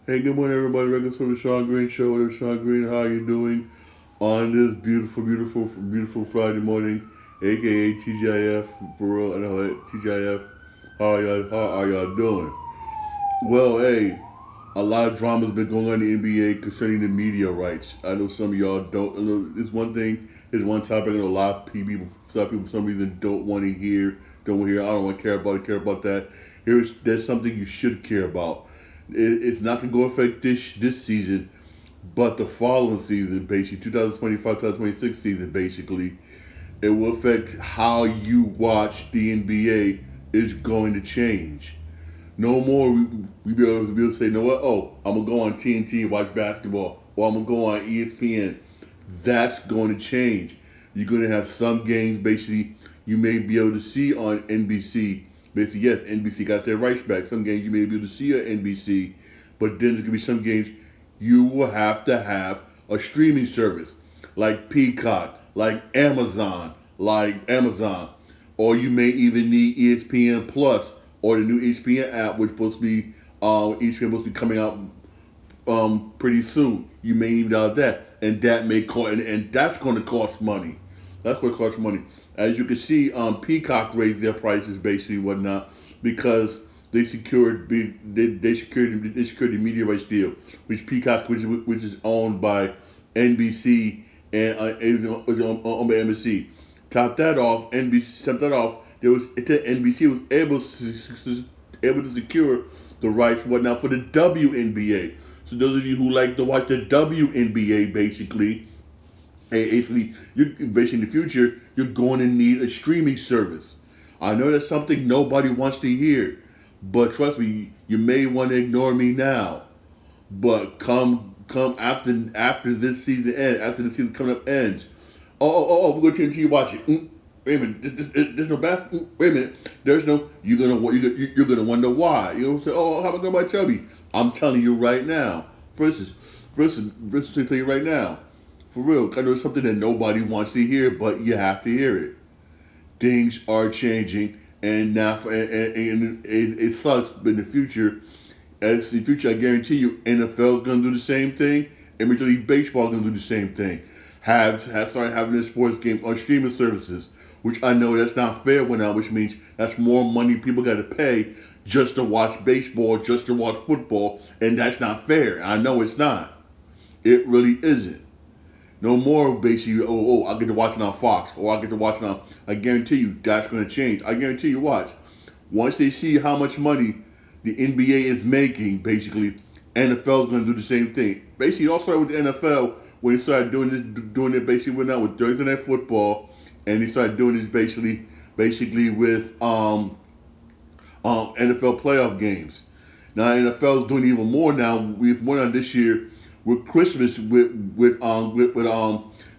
Hey, good morning, everybody. Welcome to the Sean Green Show. Whatever, Sean Green, how are you doing on this beautiful, beautiful, beautiful Friday morning, aka TGIF for real? I know it, TGIF. How are y'all doing? Well, hey, a lot of drama's been going on in the NBA concerning the media rights. I know some of y'all don't. I know this one thing is one topic. I know a lot of some people for some reason don't want to hear. Don't want to hear. I don't want to care about it. Care about that. There's something you should care about. It's not going to go affect this season, but the following season, basically 2025-2026 season, basically, it will affect how you watch the NBA. Is going to change. No more we be able to say, you know what? Oh, I'm gonna go on TNT and watch basketball, or I'm gonna go on ESPN. That's going to change. You're gonna have some games basically you may be able to see on NBC. Basically, yes, NBC got their rights back. Some games you may be able to see on NBC, but then there's gonna be some games you will have to have a streaming service like Peacock, like Amazon, or you may even need ESPN Plus or the new ESPN app, which supposed to be ESPN supposed to be coming out pretty soon. You may need out that, and that may cost, and that's going to cost money. That's going to cost money. As you can see, Peacock raised their prices basically whatnot because they secured the media rights deal, which Peacock, which is owned by NBC and is owned by NBC. Top that off, NBC topped that off. NBC was able to secure the rights whatnot for the WNBA. So those of you who like to watch the WNBA, basically in the future, you're going to need a streaming service. I know that's something nobody wants to hear, but trust me, you may want to ignore me now. But come after this season ends, after the season coming up ends, we're going to continue watching. Wait a minute, there's no basketball. Wait a minute, there's no. You're gonna wonder why. You know, say, oh, how about nobody tell me? I'm telling you right now. For instance, to tell you right now, for real, I know it's something that nobody wants to hear, but you have to hear it. Things are changing, and now, and it sucks. But in the future, I guarantee you, NFL is gonna do the same thing, and Major League Baseball is gonna do the same thing. Have started having their sports games on streaming services, which I know that's not fair now, which means that's more money people got to pay just to watch baseball, just to watch football, and that's not fair. I know it's not. It really isn't. No more basically, I get to watch it on Fox, or I get to watch it on. I guarantee you that's going to change. I guarantee you, watch. Once they see how much money the NBA is making, basically, NFL is going to do the same thing. Basically, it all started with the NFL when they started doing it basically with Thursday Night Football, and they started doing this basically with NFL playoff games. Now NFL is doing even more now. We've more on this year with Christmas with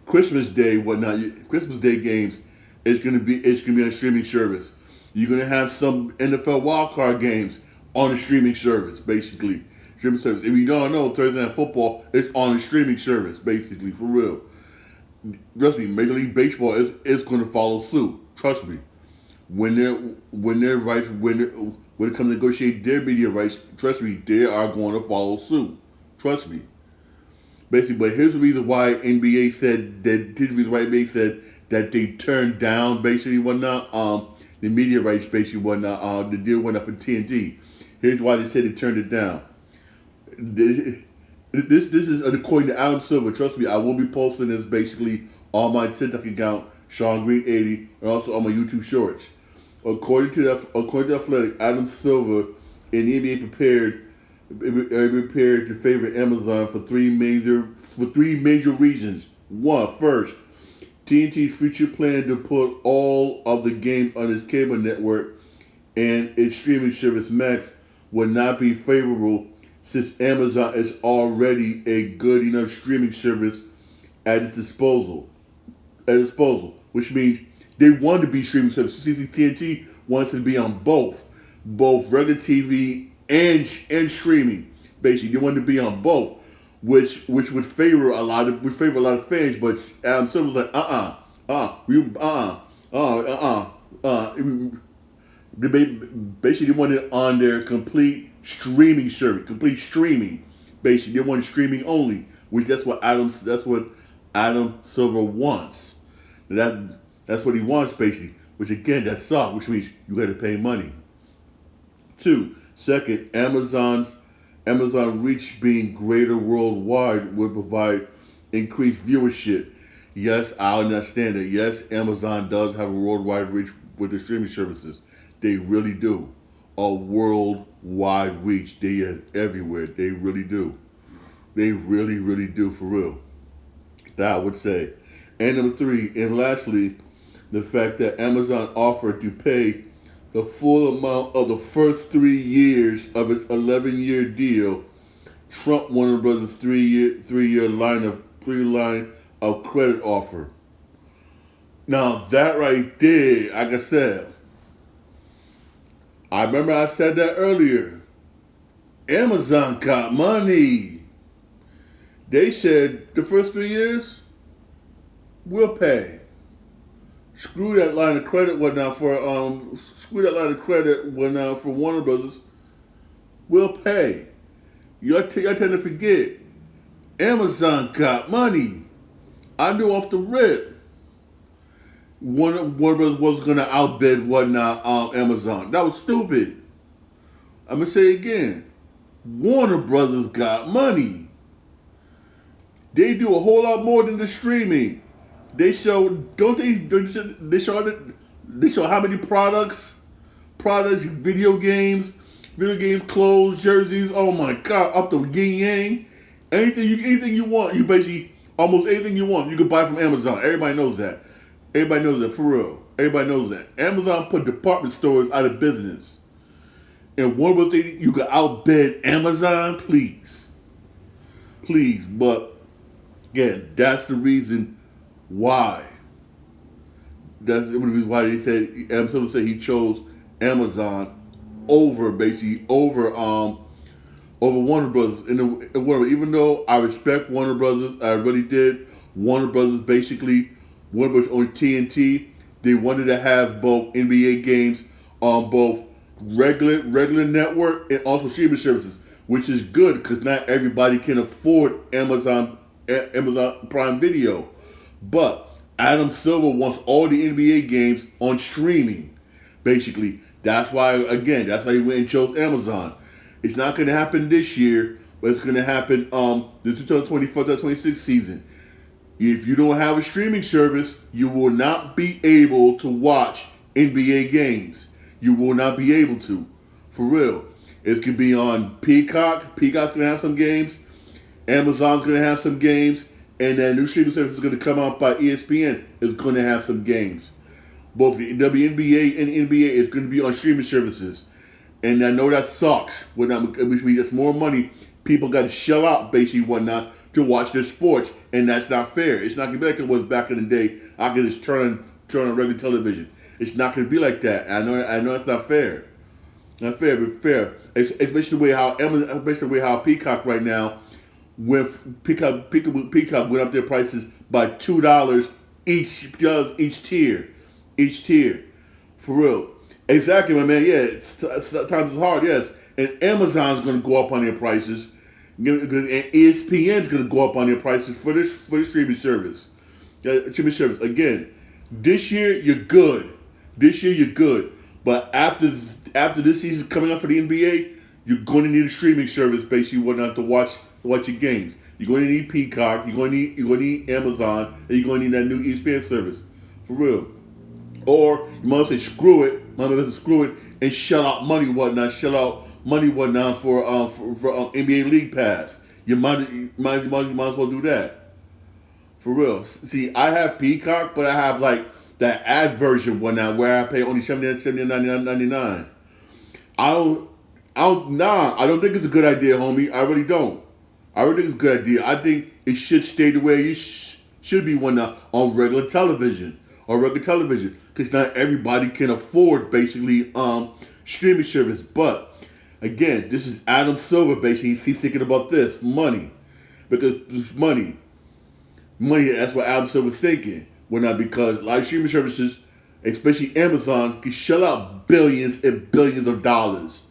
Christmas Day whatnot. Christmas Day games. It's gonna be on a streaming service. You're gonna have some NFL wildcard games on a streaming service, basically. Streaming service. If you don't know, Thursday Night Football is on a streaming service, basically, for real. Trust me, Major League Baseball is going to follow suit. Trust me. When it comes to negotiate their media rights, trust me, they are going to follow suit. Trust me. Basically, but here's the reason why NBA said that. Here's the reason why NBA said that they turned down basically whatnot the media rights basically whatnot the deal went up for TNT. Here's why they said they turned it down. This is according to Adam Silver. Trust me, I will be posting this basically on my TikTok account, Sean Green 80, and also on my YouTube Shorts. According to the Athletic, Adam Silver and the NBA prepared to favor Amazon for three major reasons. One, first, TNT's future plan to put all of the games on its cable network and its streaming service Max would not be favorable since Amazon is already a good enough streaming service at its disposal. Which means they want to be streaming service. TNT wants to be on both regular TV and streaming. Basically, they want to be on both, which would favor a lot of fans. But Adam Silver's like, They basically want it on their complete streaming service, complete streaming. Basically, they want streaming only, which that's what Adam Silver wants. That's what he wants basically. Which again, that sucks. Which means you got to pay money. Second, Amazon reach being greater worldwide would provide increased viewership. Yes, I understand that. Yes, Amazon does have a worldwide reach with the streaming services. They really do. A worldwide reach. They are everywhere. They really do. They really, really do for real. That I would say. And number three, and lastly, the fact that Amazon offered to pay the full amount of the first 3 years of its 11-year deal trump Warner Brothers' three-year line of credit offer. Now that right there, like I said, I remember I said that earlier. Amazon got money. They said the first 3 years, we'll pay. Screw that line of credit for Warner Brothers. We'll pay. Y'all tend to forget. Amazon got money. I knew off the rip Warner Brothers was gonna outbid Amazon. That was stupid. I'm gonna say it again. Warner Brothers got money. They do a whole lot more than the streaming. They show how many products, video games, clothes, jerseys. Oh my God, up to yin yang, anything you want. You basically almost anything you want you can buy from Amazon. Everybody knows that. Everybody knows that for real. Everybody knows that. Amazon put department stores out of business, and one more thing you can outbid Amazon, please. But again, that's the reason why. That's the reason why they said Silver said he chose Amazon over Warner Brothers. Even though I respect Warner Brothers, I really did. Warner Brothers on TNT. They wanted to have both NBA games on both regular network and also streaming services, which is good because not everybody can afford Amazon Prime Video. But Adam Silver wants all the NBA games on streaming. Basically, that's why he went and chose Amazon. It's not going to happen this year, but it's going to happen the 2024-2026 season. If you don't have a streaming service, you will not be able to watch NBA games. You will not be able to, for real. It could be on Peacock. Peacock's going to have some games. Amazon's going to have some games. And that new streaming service is going to come out by ESPN. Is going to have some games. Both the WNBA and NBA is going to be on streaming services. And I know that sucks. Which means there's more money people got to shell out, basically, whatnot, to watch their sports. And that's not fair. It's not going to be like it was back in the day. I could just turn on regular television. It's not going to be like that. I know it's not fair. Not fair, but fair. Especially the way how Peacock right now, with Peacock went up their prices by $2 each tier, for real. Exactly, my man. Yeah, times is hard. Yes, and Amazon's going to go up on their prices, and ESPN's going to go up on their prices for the streaming service. Again, this year you're good. But after this season coming up for the NBA, you're going to need a streaming service, basically, whatnot, to watch your games. You're going to need Peacock. You're going to need Amazon, and you're going to need that new ESPN service, for real. Or you might say screw it, and shell out money whatnot for NBA League Pass. You might as well do that, for real. See, I have Peacock, but I have like that ad version whatnot where I pay only $79.99. I don't think it's a good idea, homie. I really don't. I really think it's a good idea. I think it should stay the way it should be on regular television. Because not everybody can afford, basically, streaming service. But, again, this is Adam Silver, basically. He's thinking about this, money. Because it's money. That's what Adam Silver's thinking. Because a lot of streaming services, especially Amazon, can shell out billions and billions of dollars.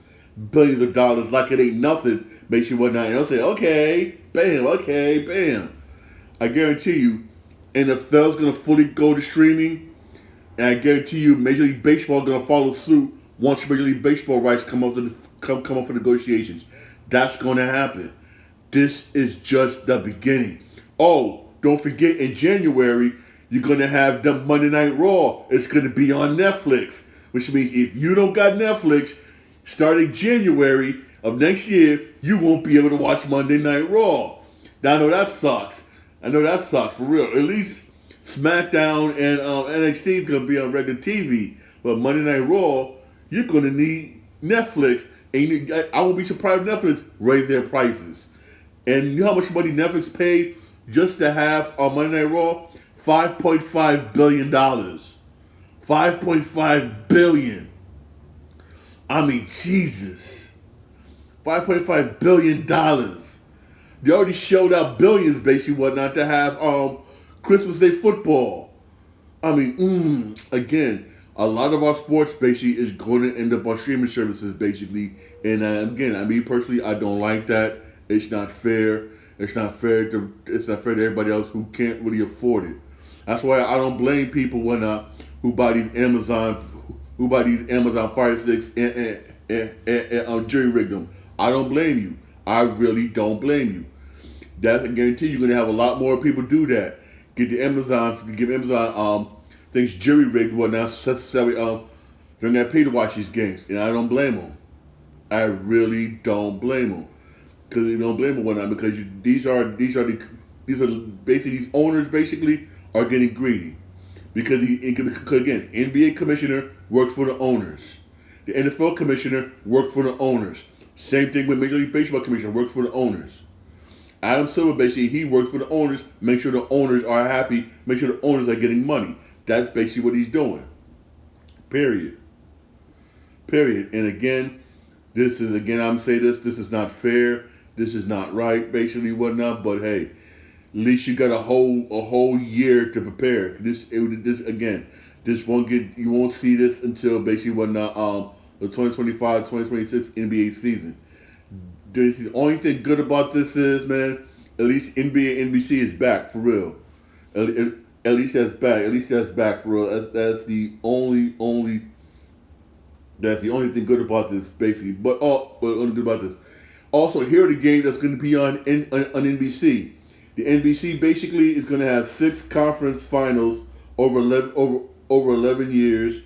billions of dollars like it ain't nothing, makes you whatnot. And they'll say, okay, bam. I guarantee you, NFL's gonna fully go to streaming, and I guarantee you, Major League Baseball gonna follow suit once Major League Baseball rights come up for negotiations. That's gonna happen. This is just the beginning. Oh, don't forget in January you're gonna have the Monday Night Raw. It's gonna be on Netflix, which means if you don't got Netflix, starting January of next year, you won't be able to watch Monday Night Raw. Now, I know that sucks. For real. At least SmackDown and NXT is going to be on regular TV. But Monday Night Raw, you're going to need Netflix. And I won't be surprised if Netflix raise their prices. And you know how much money Netflix paid just to have on Monday Night Raw? $5.5 billion. $5.5 billion. I mean, Jesus. $5.5 billion. They already shelled out billions, basically, whatnot, to have Christmas Day football. I mean, again, a lot of our sports, basically, is going to end up on streaming services, basically. And again, I mean, personally, I don't like that. It's not fair. It's not fair to everybody else who can't really afford it. That's why I don't blame people who buy these Amazon Fire Sticks and jury rig them. I don't blame you. I really don't blame you. That I guarantee you're gonna have a lot more people do that. Give Amazon things jury rigged, whatnot, necessarily they're gonna pay to watch these games, and I don't blame them. I really don't blame them, because you don't blame them whatnot, because these owners basically are getting greedy, because again, NBA commissioner works for the owners, the NFL commissioner works for the owners. Same thing with Major League Baseball commissioner works for the owners. Adam Silver, basically, he works for the owners, make sure the owners are happy, make sure the owners are getting money. That's basically what he's doing. Period. And again, I'm gonna say this is not fair, this is not right, basically whatnot, but hey, at least you got a whole year to prepare. You won't see this until basically whatnot, the 2025-2026 NBA season. The only thing good about this is, man, at least NBA NBC is back for real. At least that's back. At least that's back for real. That's the only thing good about this, basically. But only good about this. Also, here are the games that's going to be on NBC. The NBC basically is going to have 6 conference finals over 11 years,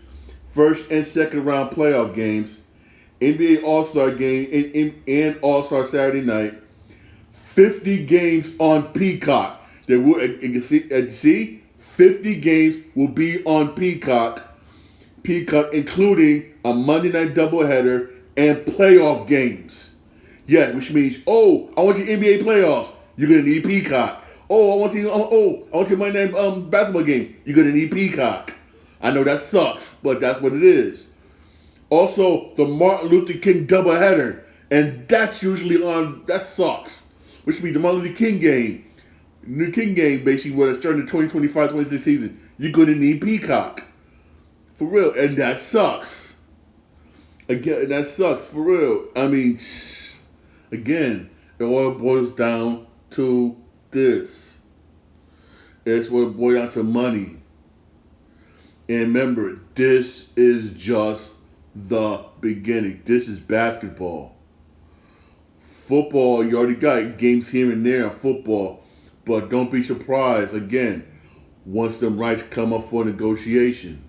first and second round playoff games, NBA All-Star game and All-Star Saturday night, 50 games on Peacock. There will see 50 games will be on Peacock, including a Monday night doubleheader and playoff games. Yeah, which means, I want to see NBA playoffs. You're gonna need Peacock. I want to see Monday night basketball game. You're gonna need Peacock. I know that sucks, but that's what it is. Also, the Martin Luther King doubleheader, and that's usually on. That sucks. Which means the Martin Luther King game. New King game, basically, where it's starting the 2025-26 season, you're going to need Peacock. For real. And that sucks. Again, that sucks. For real. I mean, again, it all boils down to this. It's what it boils down to money. And remember, this is just the beginning. This is basketball. Football, you already got games here and there in football. But don't be surprised, again, once them rights come up for negotiation.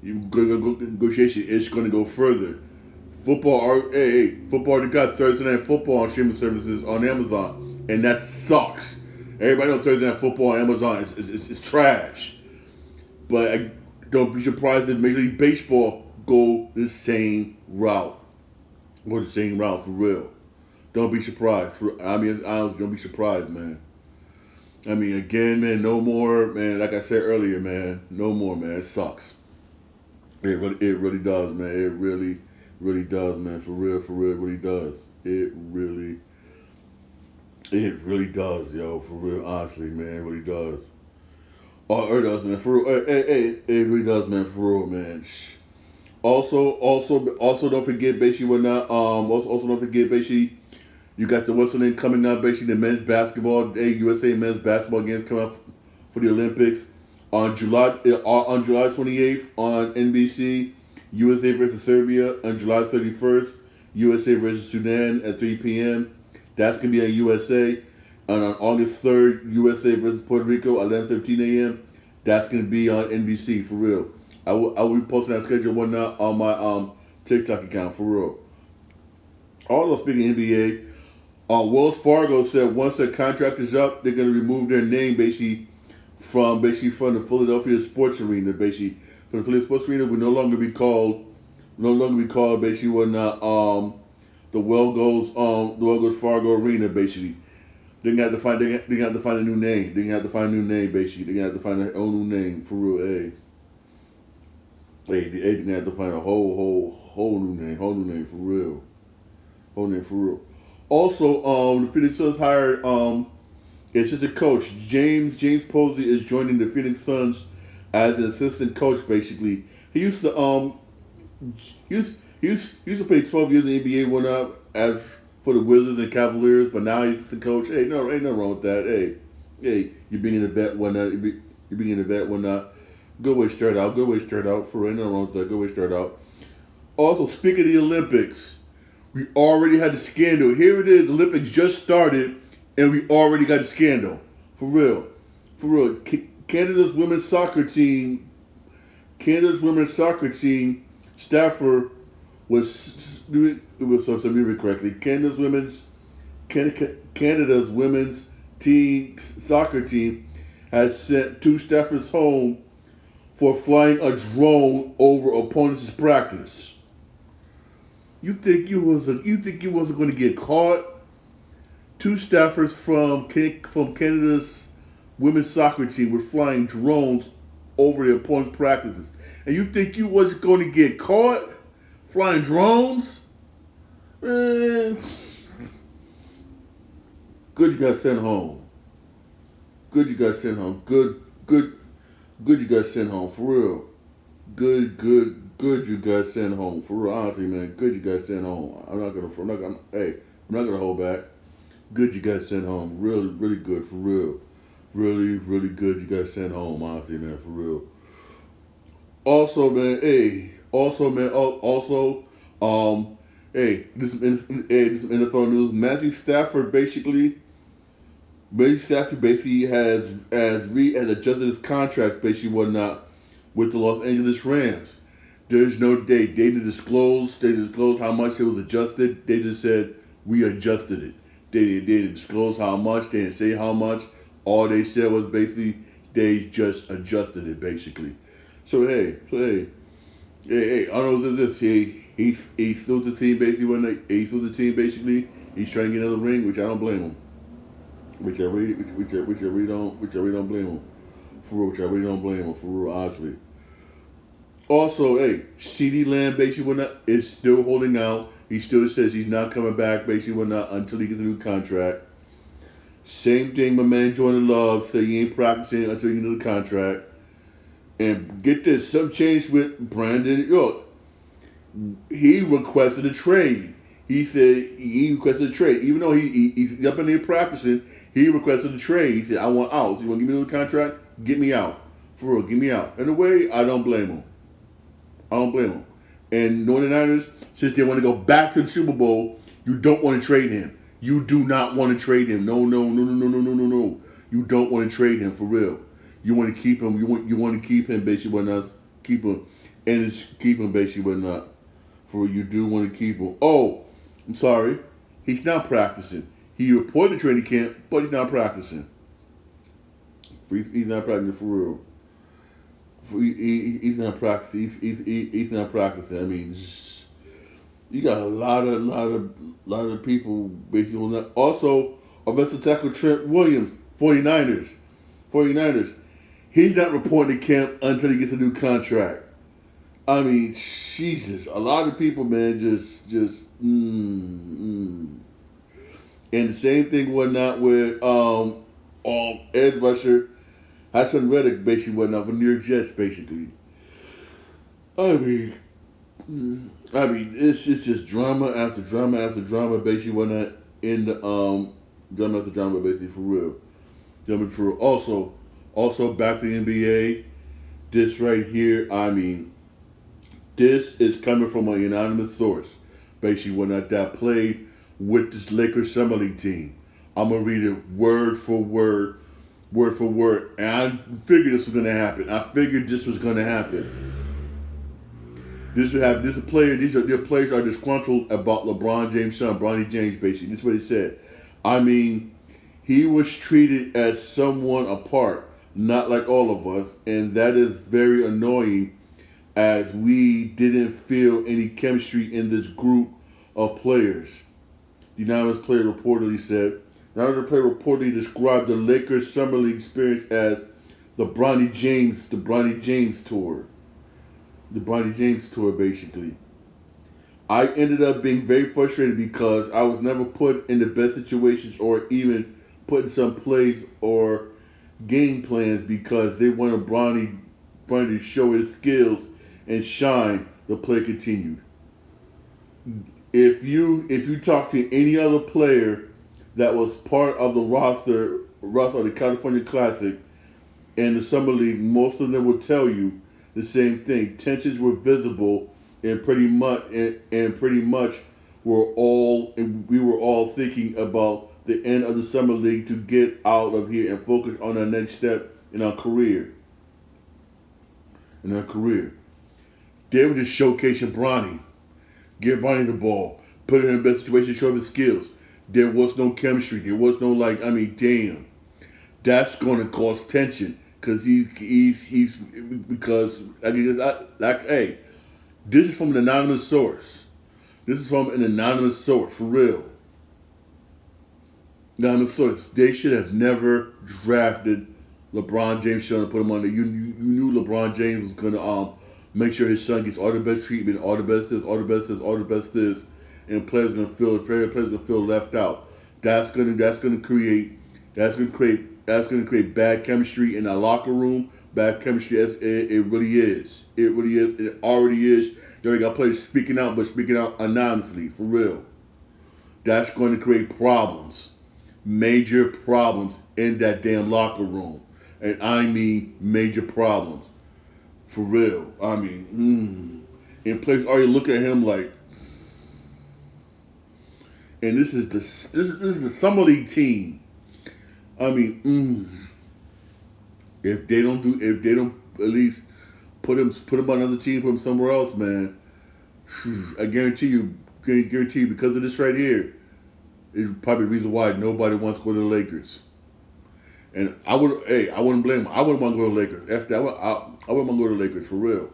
Negotiation is going to go further. Football already got Thursday Night Football on streaming services on Amazon, and that sucks. Everybody knows Thursday Night Football on Amazon is trash. But don't be surprised if Major League Baseball go the same route. Go the same route, for real. Don't be surprised. Don't be surprised, man. I mean, again, man, no more, man. Like I said earlier, man, no more, man. It sucks. It really does, man. It really does, man. For real, it really does. It really does, yo. For real, honestly, man, it really does. Oh, it does, man. For real, it really does, man. For real, man. Also don't forget basically also don't forget basically you got the what's the name coming up basically the men's basketball USA men's basketball games coming up for the Olympics on July 28th on NBC. USA versus Serbia on July 31st. USA versus Sudan at 3 p.m. That's gonna be on USA. And on August 3rd, USA versus Puerto Rico, 11:15 a.m. That's gonna be on NBC for real. I will be posting that schedule one night on my TikTok account for real. Also speaking of NBA, Wells Fargo said once their contract is up, they're gonna remove their name basically from the Philadelphia Sports Arena. Basically, so the Philadelphia Sports Arena will no longer be called basically when the well goes Fargo Arena basically. They're gonna have to find a new name. They're gonna have to find a new name basically. They're gonna have to find their own new name for real. They're gonna have to find a whole new name for real. Whole name for real. Also, the Phoenix Suns hired it's just a coach. James Posey is joining the Phoenix Suns as an assistant coach. Basically, he used to he used to play 12 years in the NBA. Went up as for the Wizards and Cavaliers, but now he's the coach. Hey, no, ain't nothing wrong with that. Hey, you being a vet, whatnot. You being a vet, whatnot. Good way to start out. Good way to start out. For real, ain't nothing wrong with that. Good way to start out. Also, speaking of the Olympics, we already had the scandal. Here it is. The Olympics just started, and we already got a scandal. For real. Canada's women's soccer team staffer was let me read correctly. Canada's women's soccer team has sent two staffers home for flying a drone over opponents' practice. You think you wasn't going to get caught? Two staffers from Canada's women's soccer team were flying drones over the opponent's practices, and you think you wasn't going to get caught flying drones? Man, good you got sent home. Good you got sent home. Good you got sent home for real. Good you got sent home for real. Honestly, man, good you got sent home. I'm not gonna hold back. Good you got sent home. Really good for real. Really good you got sent home. Honestly, man, for real. Also, man, this is NFL news. Matthew Stafford basically has adjusted his contract basically whatnot with the Los Angeles Rams. There's no date. They didn't disclose. They disclosed how much it was adjusted. They just said we adjusted it. They didn't disclose how much. They didn't say how much. All they said was basically they just adjusted it basically. So hey. I don't know this. He's still the team basically. He's still the team basically. He's trying to get another ring, which I don't blame him. Which I really don't blame him. For real, which I really don't blame him for real, honestly. Also, CeeDee Lamb basically is still holding out. He still says he's not coming back basically until he gets a new contract. Same thing, my man Jordan Love said he ain't practicing until he gets a new contract. And get this, some change with Brandon York. He requested a trade. He said he requested a trade. Even though he's up in there practicing, he requested a trade. He said, I want out. So you want to give me a new contract? Get me out. For real, get me out. In a way, I don't blame him. And knowing the Niners, since they want to go back to the Super Bowl, you don't want to trade him. You do not want to trade him. No. You don't want to trade him for real. You want to keep him. You want to keep him basically with us. Keep him basically with us. For you do want to keep him. Oh, I'm sorry. He's not practicing. He reported to training camp, but he's not practicing. He's not practicing for real. He's not practicing. He's not practicing. I mean, you got a lot of people basically will not. Also, offensive tackle Trent Williams, 49ers. He's not reporting to camp until he gets a new contract. I mean, Jesus, a lot of people, man, And the same thing whatnot with edge rusher Hassan Reddick basically whatnot for New York Jets basically. I mean, I mean, it's just drama after drama after drama. Basically, when I in the drama after drama, basically for real. Jumping through. Also back to the NBA. This right here. I mean, this is coming from a unanimous source. Basically, when that played with this Lakers Summer League team. I'm gonna read it word for word, word for word. And I figured this was gonna happen. I figured this was gonna happen. This would have this player. Their players are disgruntled about LeBron James' son, Bronny James. Basically, this is what he said. I mean, he was treated as someone apart, not like all of us, and that is very annoying. As we didn't feel any chemistry in this group of players. The anonymous player reportedly said. The anonymous player reportedly described the Lakers Summer League experience as the Bronny James tour. The Bronny James tour, basically. I ended up being very frustrated because I was never put in the best situations or even put in some plays or game plans because they wanted Bronny to show his skills and shine. The play continued. If you talk to any other player that was part of the roster of the California Classic and the Summer League, most of them will tell you the same thing. Tensions were visible and pretty much we were all thinking about the end of the Summer League to get out of here and focus on our next step in our career. They were just showcasing Bronny. Give Bronny the ball. Put him in the best situation to show his skills. There was no chemistry. There was no damn. That's going to cause tension because hey, this is from an anonymous source. For real. Anonymous source. They should have never drafted LeBron James' son and put him on there. You knew LeBron James was going to make sure his son gets all the best treatment, all the best this, and players gonna feel left out. That's gonna create bad chemistry in the locker room. Bad chemistry as it really is. It already is. You already got players speaking out, but speaking out anonymously, for real. That's going to create problems. Major problems in that damn locker room. And I mean major problems. For real. I mean, and players already look at him like, and this is the Summer League team. I mean, if they don't at least put him on another team, put him somewhere else, man. I guarantee you because of this right here, is probably the reason why nobody wants to go to the Lakers. And I wouldn't blame him. I wouldn't want to go to the Lakers. After that, I wouldn't want to go to the Lakers for real.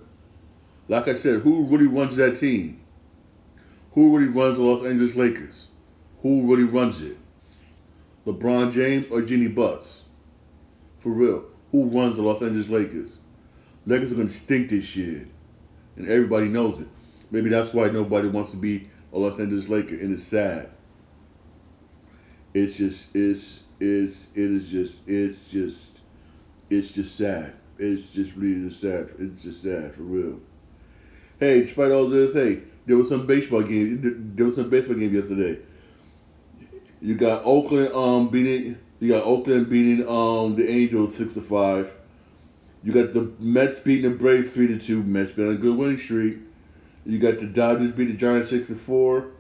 Like I said, who really runs that team? Who really runs the Los Angeles Lakers? Who really runs it? LeBron James or Jeannie Buss? For real. Who runs the Los Angeles Lakers? Lakers are going to stink this year. And everybody knows it. Maybe that's why nobody wants to be a Los Angeles Laker. And it's sad. It's just sad. It's just really sad. It's just sad, for real. Hey, despite all this, hey, there was some baseball game. There was some baseball game yesterday. You got Oakland beating the Angels 6-5. You got the Mets beating the Braves 3-2. Mets been on a good winning streak. You got the Dodgers beating the Giants 6-4.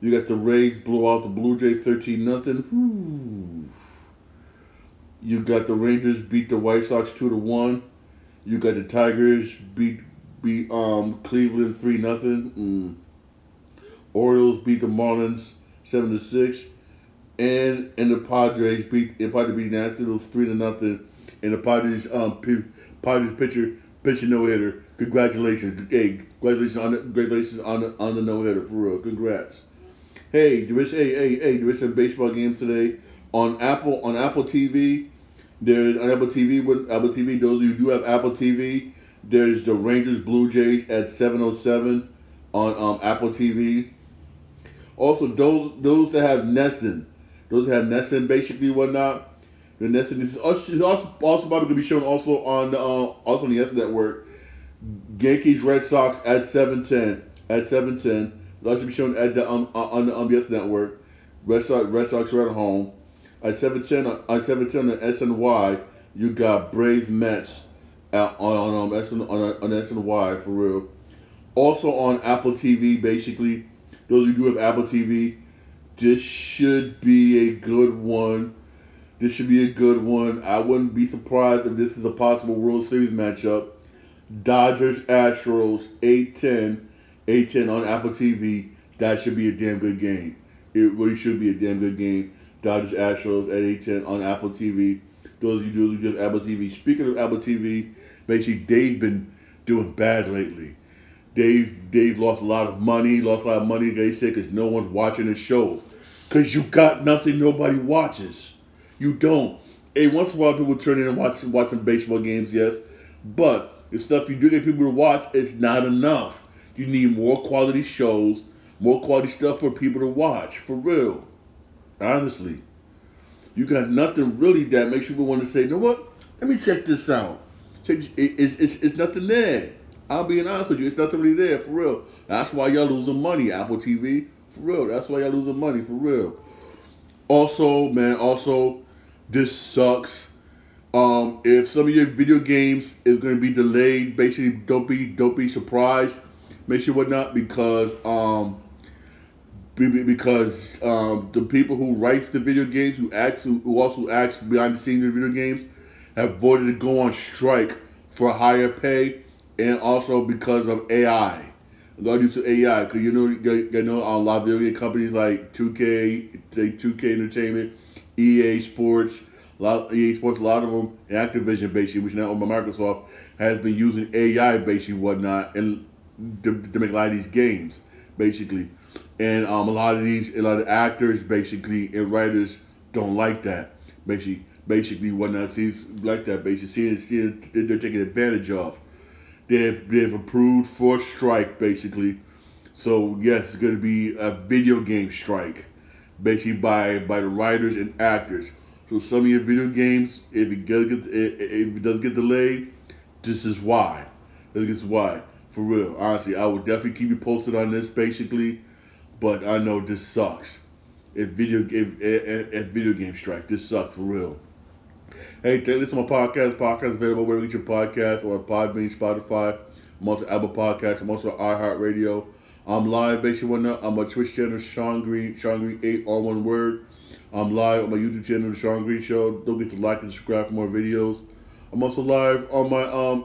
You got the Rays blow out the Blue Jays 13-0. You got the Rangers beat the White Sox 2-1. You got the Tigers beat Cleveland 3-0. Orioles beat the Marlins 7-6. And the Padres beat the Nationals 3-0. And the Padres pitcher pitching no hitter. Congratulations! Hey, congratulations on the no hitter, for real. Congrats. Hey, there is some baseball games today on Apple TV. There's on Apple TV. Those of you who do have Apple TV, there's the Rangers Blue Jays at 7:07 on Apple TV. Also, those that have Nesson, basically whatnot. The Nesson is also probably going to be shown also on the YES Network. Yankees Red Sox at 7:10. at 7:10. It'll also be shown at the on the MBS network. Red Sox are at home. At 7:10 on 7:10 on SNY, you got Braves Mets on SNY for real. Also on Apple TV, basically, those who do have Apple TV, this should be a good one. This should be a good one. I wouldn't be surprised if this is a possible World Series matchup. Dodgers Astros 8:10, 8:10 on Apple TV. That should be a damn good game. It really should be a damn good game. Dodgers Astros at 8:10 on Apple TV. Those of you who just Apple TV. Speaking of Apple TV, basically Dave's been doing bad lately. Dave lost a lot of money. They say because no one's watching his shows. Because you got nothing nobody watches. You don't. Hey, once in a while people turn in and watch some baseball games, yes. But the stuff you do get people to watch is not enough. You need more quality shows, more quality stuff for people to watch. For real. Honestly. You got nothing really that makes people want to say, you know what? Let me check this out. It's nothing there. I'll be honest with you. It's nothing really there, for real. That's why y'all losing money, Apple TV. For real. That's why y'all losing money, for real. Also, man, this sucks. If some of your video games is going to be delayed, basically don't be surprised. Make sure whatnot because the people who writes the video games, who also acts behind the scenes of video games, have voted to go on strike for higher pay, and also because of AI. Going due to AI, because you know a lot of video game companies like 2K Entertainment, EA Sports, a lot of them, and Activision basically, which now owned by Microsoft, has been using AI basically whatnot and to make a lot of these games basically, and a lot of actors basically and writers don't like that basically whatnot sees like that basically seeing they're taking advantage of. They've approved for strike basically, so yes, it's going to be a video game strike, basically by the writers and actors. So some of your video games, if it does get delayed, this is why. This is why. For real, honestly, I would definitely keep you posted on this basically, but I know this sucks. If video game strike, this sucks for real. Hey, listen to my podcast. Podcast available wherever you get your podcast or Podbean, Spotify. I'm also Apple Podcasts. I'm also iHeartRadio. I'm live basically whatnot. I'm on Twitch channel, Sean Green 8, all one word. I'm live on my YouTube channel, The Sean Green Show. Don't forget to like and subscribe for more videos. I'm also live on my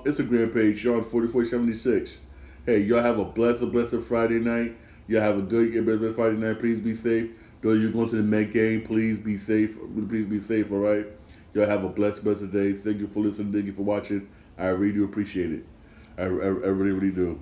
Instagram page, Sean4476. Hey, y'all have a blessed Friday night. Y'all have a good Friday night. Please be safe. Though you're going to the Met game, please be safe. Please be safe, all right? Y'all have a blessed day. Thank you for listening. Thank you for watching. I really do appreciate it. I really do.